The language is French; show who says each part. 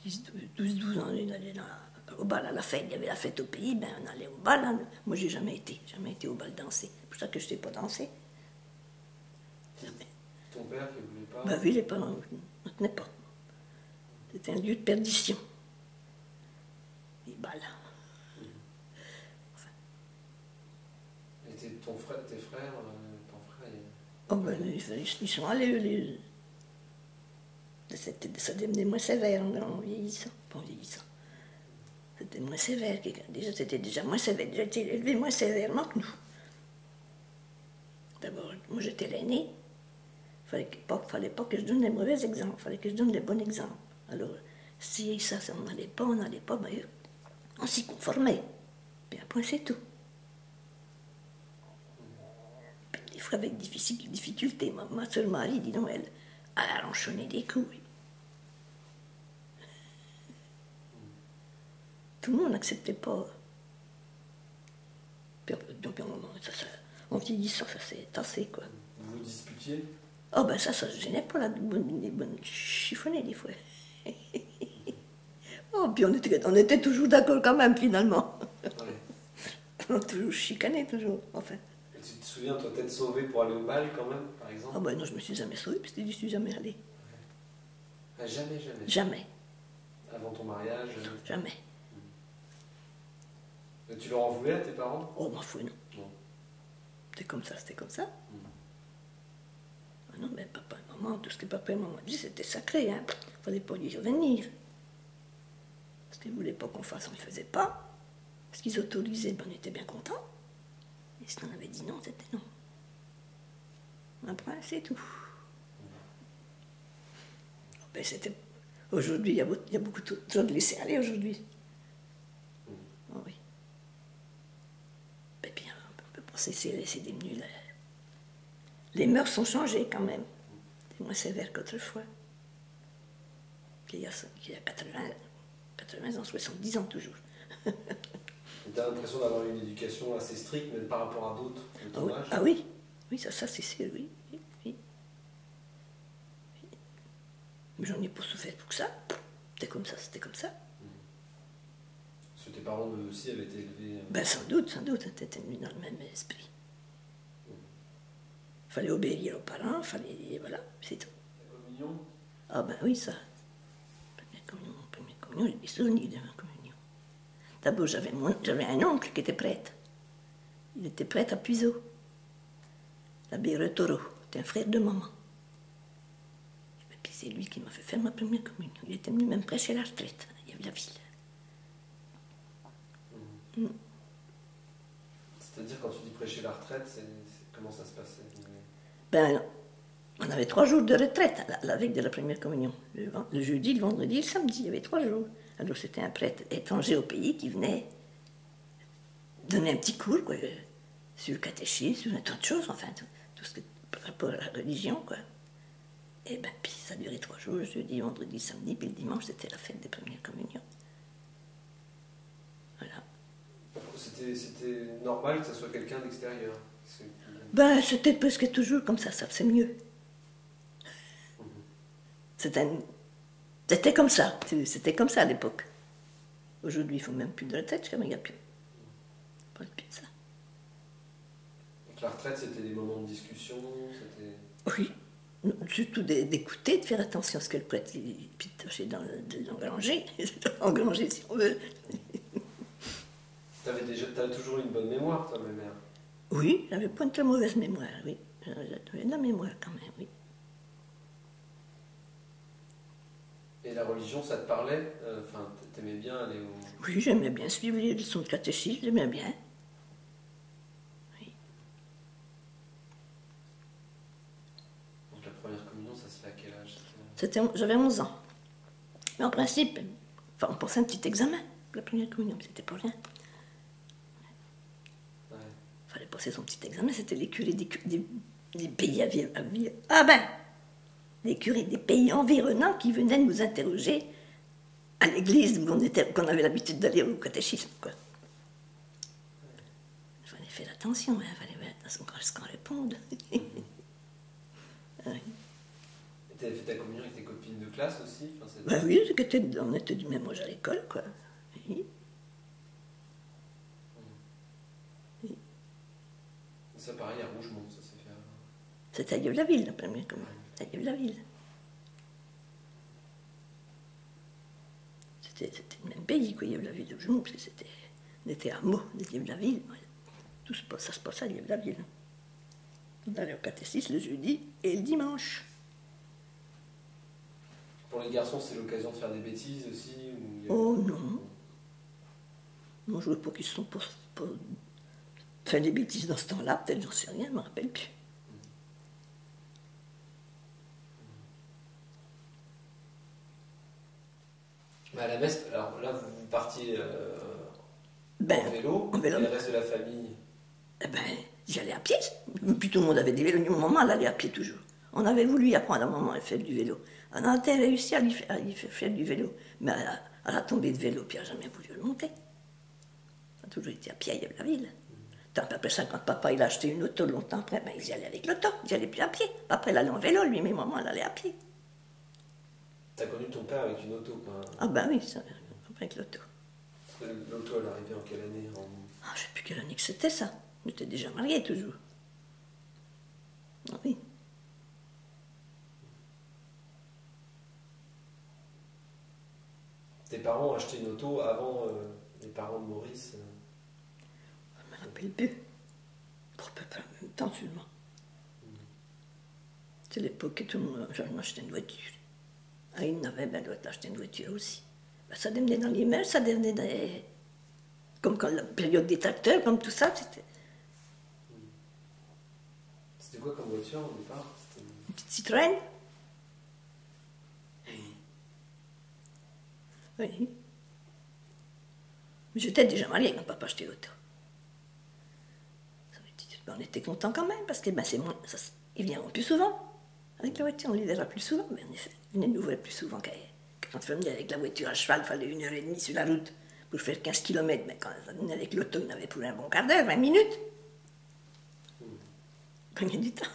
Speaker 1: 10, 12 ans, on allait au bal à la fête. Il y avait la fête au pays, ben on allait au bal. Hein. Moi, j'ai jamais été au bal danser. C'est pour ça que je ne sais pas danser. Jamais.
Speaker 2: Ton père qui voulait pas?
Speaker 1: Ben oui, les parents ne tenaient pas. C'était un lieu de perdition. Les balles.
Speaker 2: Enfin. Et tes frères, ton frère,
Speaker 1: Oh ben, ils sont allés, ça devenait moins sévère en vieillissant. Pas en vieillissant. C'était moins sévère. C'était déjà moins sévère. Déjà été élevé moins sévèrement que nous. D'abord, moi j'étais l'aîné. Il fallait pas que je donne les mauvais exemples. Il fallait que je donne les bons exemples. Alors, si ça on n'allait pas, ben, on s'y conformait. Puis après, c'est tout. Puis, des fois, avec difficulté, ma soeur Marie, dis donc, elle a ronchonné des couilles. Tout le monde n'acceptait pas. Puis, donc, en vieillissant, ça s'est tassé, quoi.
Speaker 2: Vous vous disputiez?
Speaker 1: Oh, ben ça se gênait pas, là, des bonnes chiffonnées, des fois. Oh, puis on était toujours d'accord quand même, finalement. Ouais. On a toujours chicané, toujours, enfin.
Speaker 2: Et tu te souviens, toi, t'être sauvé pour aller au bal, quand même, par exemple?
Speaker 1: Ah ben non, je me suis jamais sauvée, parce que je suis jamais allée.
Speaker 2: Ah, jamais, jamais?
Speaker 1: Jamais.
Speaker 2: Avant ton mariage?
Speaker 1: Jamais.
Speaker 2: Et tu leur en voulais à tes parents?
Speaker 1: Oh, m'en fous, non.
Speaker 2: Non.
Speaker 1: C'était comme ça, c'était comme ça. Ah non, mais papa et maman, tout ce que papa et maman disaient, c'était sacré, hein. Il fallait pas y revenir. Parce qu'ils voulaient pas qu'on fasse, on ne le faisait pas. Parce qu'ils autorisaient, ben, on était bien contents. Et si on avait dit non, c'était non. Après, c'est tout. Ben, c'était... Aujourd'hui, il y a beaucoup de gens de laisser aller aujourd'hui. Oh, oui. Ben, bien, on peut pas cesser de laisser diminuer. Les mœurs sont changées quand même. C'est moins sévère qu'autrefois. Qu'il y a 80 ans, 70 ans toujours.
Speaker 2: Tu as l'impression d'avoir une éducation assez stricte, mais par rapport à d'autres de ton âge?
Speaker 1: Ah oui, oui, ça c'est sûr, oui. Mais j'en ai pas souffert pour ça. C'était comme ça, c'était comme ça.
Speaker 2: Parce que tes parents eux aussi avaient été élevés...
Speaker 1: Ben sans doute, t'étais mis dans le même esprit. Il fallait obéir aux parents, voilà, c'est tout.
Speaker 2: La communion?
Speaker 1: Ah ben oui, ça. Première communion, j'ai des souvenirs de ma communion. D'abord, j'avais un oncle qui était prêtre. Il était prêtre à Puiseaux. L'abbé Retoro, c'était un frère de maman. Et puis c'est lui qui m'a fait faire ma première communion. Il était venu même prêcher la retraite, il y avait la ville.
Speaker 2: C'est-à-dire, quand tu dis prêcher la retraite, comment ça se passait?
Speaker 1: Ben, on avait 3 jours de retraite la veille de la première communion. Le jeudi, le vendredi, le samedi, il y avait 3 jours. Alors c'était un prêtre étranger au pays qui venait donner un petit cours, quoi, sur le catéchisme, sur un tas de choses, enfin, tout ce que par rapport à la religion, quoi. Et ben, puis ça durait 3 jours, jeudi, vendredi, samedi, puis le dimanche, c'était la fête des premières communions. Voilà.
Speaker 2: C'était normal que ce soit quelqu'un d'extérieur?
Speaker 1: Ben, c'était presque toujours comme ça c'est mieux. C'était comme ça à l'époque. Aujourd'hui, il ne faut même plus de retraite, il n'y a plus. Pas plus de ça.
Speaker 2: Donc la retraite, c'était des moments de discussion?
Speaker 1: Oui, surtout d'écouter, de faire attention à ce que le prêtre pitochait dans l'engranger, engranger si on veut.
Speaker 2: T'as toujours une bonne mémoire, toi, ma mère?
Speaker 1: Oui, j'avais pas une très mauvaise mémoire, oui. J'avais de la mémoire quand même, oui.
Speaker 2: Et la religion, ça te parlait? Enfin, t'aimais bien aller au...
Speaker 1: Oui, j'aimais bien suivre les leçons de catéchisme, j'aimais bien. Oui.
Speaker 2: Donc la première communion, ça se fait à quel âge?
Speaker 1: J'avais 11 ans. Mais en principe, on passait un petit examen pour la première communion, c'était pas rien. Il fallait passer son petit examen, c'était les curés des pays à vivre. Ah ben, les curés des pays environnants qui venaient nous interroger à l'église où qu'on avait l'habitude d'aller au catéchisme, quoi. Il fallait faire attention, il fallait faire attention à ce qu'on réponde.
Speaker 2: Et Tu avais fait ta communion avec tes copines de classe aussi? Enfin,
Speaker 1: Ben oui, on était du même âge à l'école, quoi. Oui.
Speaker 2: Ça, pareil, à Rougemont, ça s'est fait.
Speaker 1: C'était à Yves-la-Ville, la première communion. C'était à Yves-la-Ville. C'était le même pays, quoi, Yves-la-Ville de Rougemont, parce que on était à Meaux, de Yves-la-Ville. Tout ça se passait à Yves-la-Ville. On allait au catéchisme le jeudi et le dimanche.
Speaker 2: Pour les garçons, c'est l'occasion de faire des bêtises aussi
Speaker 1: Oh non. Non, je veux pas qu'ils se sont pas fait des bêtises dans ce temps-là, peut-être, j'en sais rien, je ne me rappelle plus.
Speaker 2: Mais à la messe, alors là, vous partiez en vélo,
Speaker 1: en vélo.
Speaker 2: Et le reste de la famille?
Speaker 1: Eh ben, j'y allais à pied. Puis tout le monde avait des vélos. Maman, elle allait à pied toujours. On avait voulu apprendre à maman à faire du vélo. On a réussi à lui faire du vélo. Mais elle a tombé de vélo, puis elle n'a jamais voulu le monter. Elle a toujours été à pied, il y avait la ville. Après ça, quand papa il a acheté une auto longtemps après, ben, ils y allaient avec l'auto. Ils n'y allaient plus à pied. Après, elle allait en vélo, lui, mais maman, elle allait à pied.
Speaker 2: T'as connu ton père avec une auto, quoi?
Speaker 1: Ah ben oui, ça, avec l'auto.
Speaker 2: L'auto, elle arrivait en quelle année?
Speaker 1: Ah, je ne sais plus quelle année que c'était, ça. On était déjà mariés, toujours. Ah oui.
Speaker 2: Tes parents ont acheté une auto avant les parents de Maurice?
Speaker 1: Je ne me rappelle plus. Pour peu près en même temps, seulement. C'est l'époque où tout le monde achetait une voiture. Ah, il n'avait, ben, l'autre achetait une voiture aussi. Ben, ça devenait dans les mers, ça devenait dans les... Comme quand la période des tracteurs, comme tout ça, c'était...
Speaker 2: C'était quoi comme voiture au départ?
Speaker 1: Une petite Citroën. Oui. Mais j'étais déjà mariée quand papa achetait l'auto. On était contents quand même, parce que ben, ils viendront plus souvent. Avec la voiture, on les verra plus souvent. Mais en effet, ils venaient nous voir plus souvent quand on venait avec la voiture à cheval, il fallait 1h30 sur la route pour faire 15 km. Mais quand on venait avec l'auto, on avait pour un bon quart d'heure, 20 minutes. Prenait du temps.